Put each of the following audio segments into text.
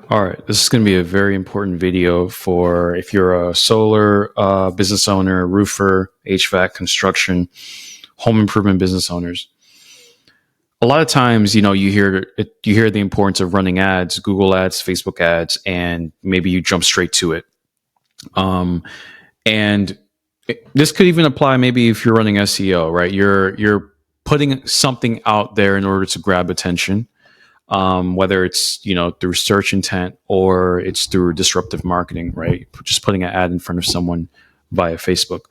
All right, this is going to be a very important video for if you're a solar business owner, roofer, HVAC, construction, home improvement business owners. A lot of times, you hear the importance of running ads, Google ads, Facebook ads, and maybe you jump straight to it. Um, and this could even apply maybe if you're running SEO, right? You're putting something out there in order to grab attention, whether it's through search intent or it's through disruptive marketing, right? Just putting an ad in front of someone via Facebook.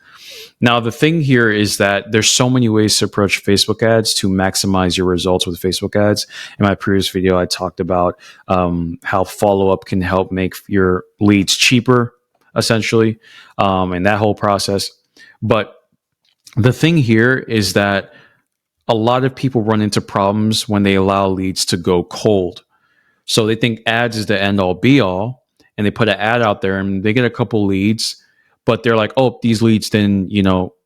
Now, the thing here is that there's so many ways to approach Facebook ads to maximize your results with Facebook ads. In my previous video, I talked about how follow-up can help make your leads cheaper, essentially, and that whole process. But the thing here is that a lot of people run into problems when they allow leads to go cold. So they think ads is the end all be all, and they put an ad out there and they get a couple leads, but they're like, oh, these leads didn't,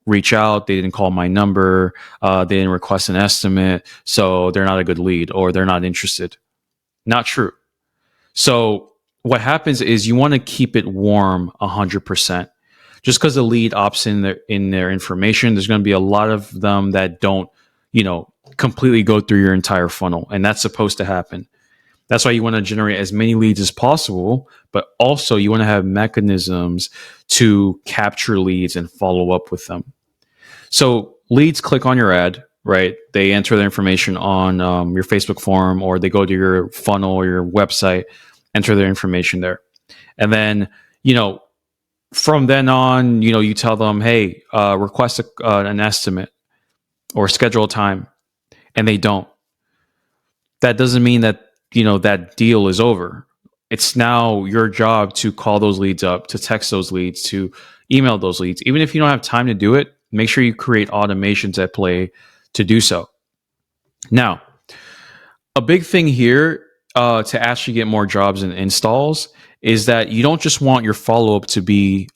reach out. They didn't call my number. They didn't request an estimate. So they're not a good lead or they're not interested. Not true. So what happens is you want to keep it warm 100%. Just because the lead opts in their information, there's going to be a lot of them that don't, completely go through your entire funnel. And that's supposed to happen. That's why you want to generate as many leads as possible, but also you want to have mechanisms to capture leads and follow up with them. So leads click on your ad, right? They enter their information on your Facebook form, or they go to your funnel or your website, enter their information there. And then, from then on, you tell them, hey, request an estimate or schedule a time, and they don't. That doesn't mean that that deal is over. It's now your job to call those leads up, to text those leads, to email those leads. Even if you don't have time to do it, make sure you create automations at play to do so. Now, a big thing here to actually get more jobs and installs is that you don't just want your follow-up to be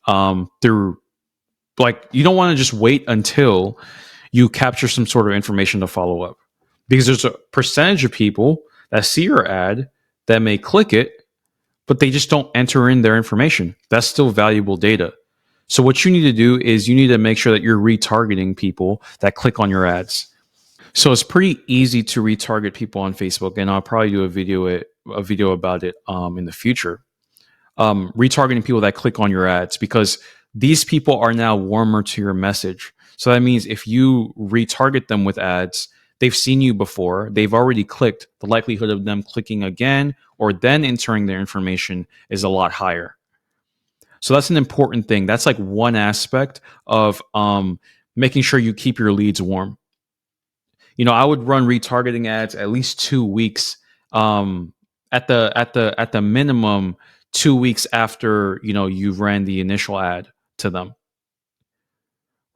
through, like, you don't want to just wait until you capture some sort of information to follow up, because there's a percentage of people that see your ad that may click it, but they just don't enter in their information. That's still valuable data. So what you need to do is you need to make sure that you're retargeting people that click on your ads. So it's pretty easy to retarget people on Facebook, and I'll probably do a video about it in the future. Retargeting people that click on your ads, because these people are now warmer to your message. So that means if you retarget them with ads, they've seen you before, they've already clicked, the likelihood of them clicking again or then entering their information is a lot higher. So that's an important thing. That's like one aspect of making sure you keep your leads warm. I would run retargeting ads at least 2 weeks, at the minimum 2 weeks after you've ran the initial ad to them.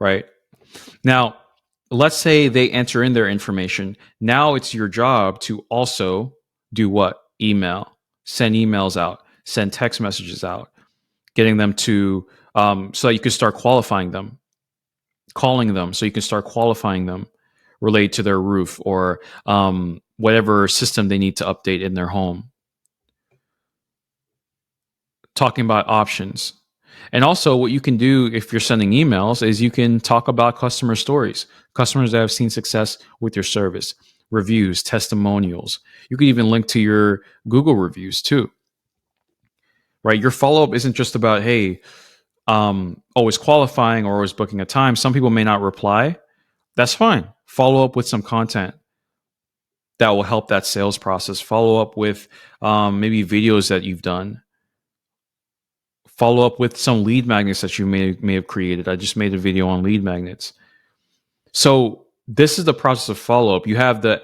Right now, let's say they enter in their information. Now it's your job to also do what? Email, send emails out, send text messages out, getting them to so that you can start qualifying them, calling them so you can start qualifying them related to their roof or whatever system they need to update in their home. Talking about options. And also what you can do if you're sending emails is you can talk about customer stories, customers that have seen success with your service, reviews, testimonials. You can even link to your Google reviews too, right? Your follow-up isn't just about, hey, always qualifying or always booking a time. Some people may not reply. That's fine. Follow up with some content that will help that sales process. Follow up with maybe videos that you've done. Follow up with some lead magnets that you may have created. I just made a video on lead magnets. So this is the process of follow up. You have the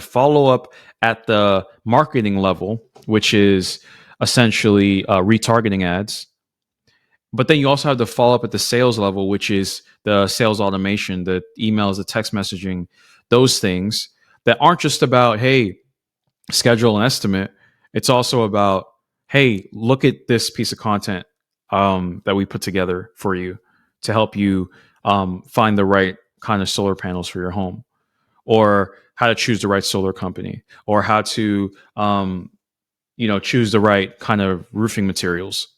follow up at the marketing level, which is essentially retargeting ads. But then you also have the follow up at the sales level, which is the sales automation, the emails, the text messaging, those things that aren't just about, hey, schedule an estimate. It's also about, hey, look at this piece of content that we put together for you to help you find the right kind of solar panels for your home, or how to choose the right solar company, or how to choose the right kind of roofing materials.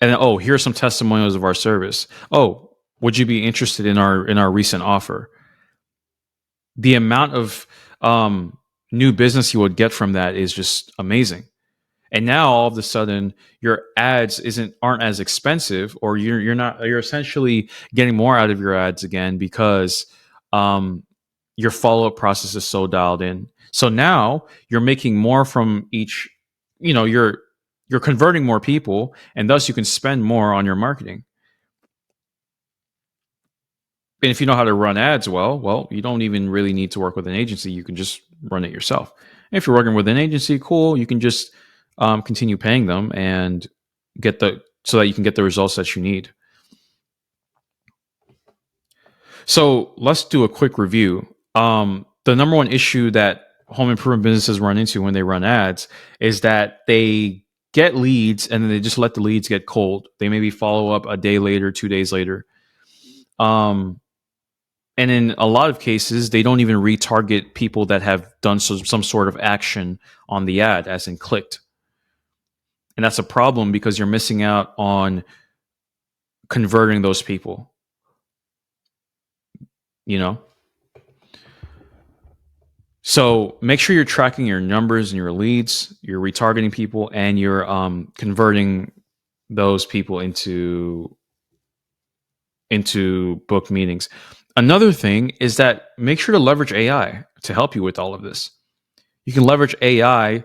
And then, oh, here's some testimonials of our service. Oh, would you be interested in our recent offer? The amount of new business you would get from that is just amazing. And now all of a sudden your ads aren't as expensive, or you're essentially getting more out of your ads again because um, your follow-up process is so dialed in. So now you're making more from each, you're converting more people, and thus you can spend more on your marketing. And if you know how to run ads well, you don't even really need to work with an agency. You can just run it yourself. And if you're working with an agency, cool. You can just continue paying them and so that you can get the results that you need. So let's do a quick review. The number one issue that home improvement businesses run into when they run ads is that they get leads and then they just let the leads get cold. They maybe follow up a day later, 2 days later. And in a lot of cases, they don't even retarget people that have done some sort of action on the ad, as in clicked. And that's a problem because you're missing out on converting those people. So make sure you're tracking your numbers and your leads, you're retargeting people, and you're converting those people into book meetings. Another thing is that make sure to leverage AI to help you with all of this. You can leverage AI.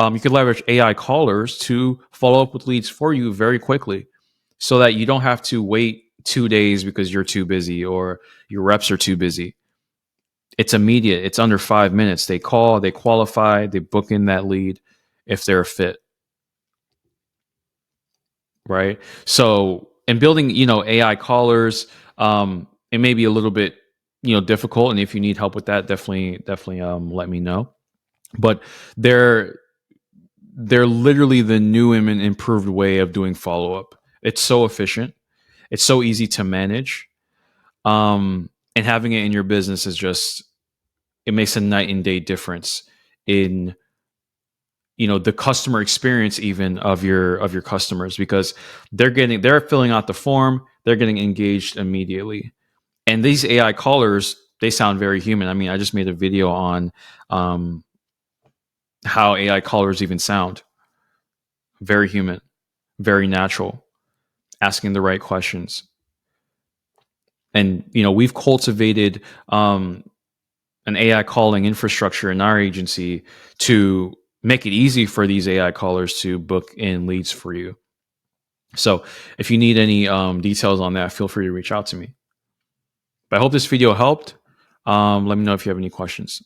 You can leverage AI callers to follow up with leads for you very quickly, so that you don't have to wait 2 days because you're too busy or your reps are too busy. It's immediate. It's under 5 minutes. They call, they qualify, they book in that lead if they're a fit. Right. So, in building, AI callers, it may be a little bit, difficult. And if you need help with that, definitely let me know. But they're literally the new and improved way of doing follow up. It's so efficient. It's so easy to manage. And having it in your business is just, it makes a night and day difference in the customer experience even of your customers, because they're filling out the form, they're getting engaged immediately. And these AI callers, they sound very human. I mean, I just made a video on how AI callers even sound. Very human, very natural, asking the right questions. And we've cultivated an AI calling infrastructure in our agency to make it easy for these AI callers to book in leads for you. So if you need any details on that, feel free to reach out to me. But I hope this video helped. Let me know if you have any questions.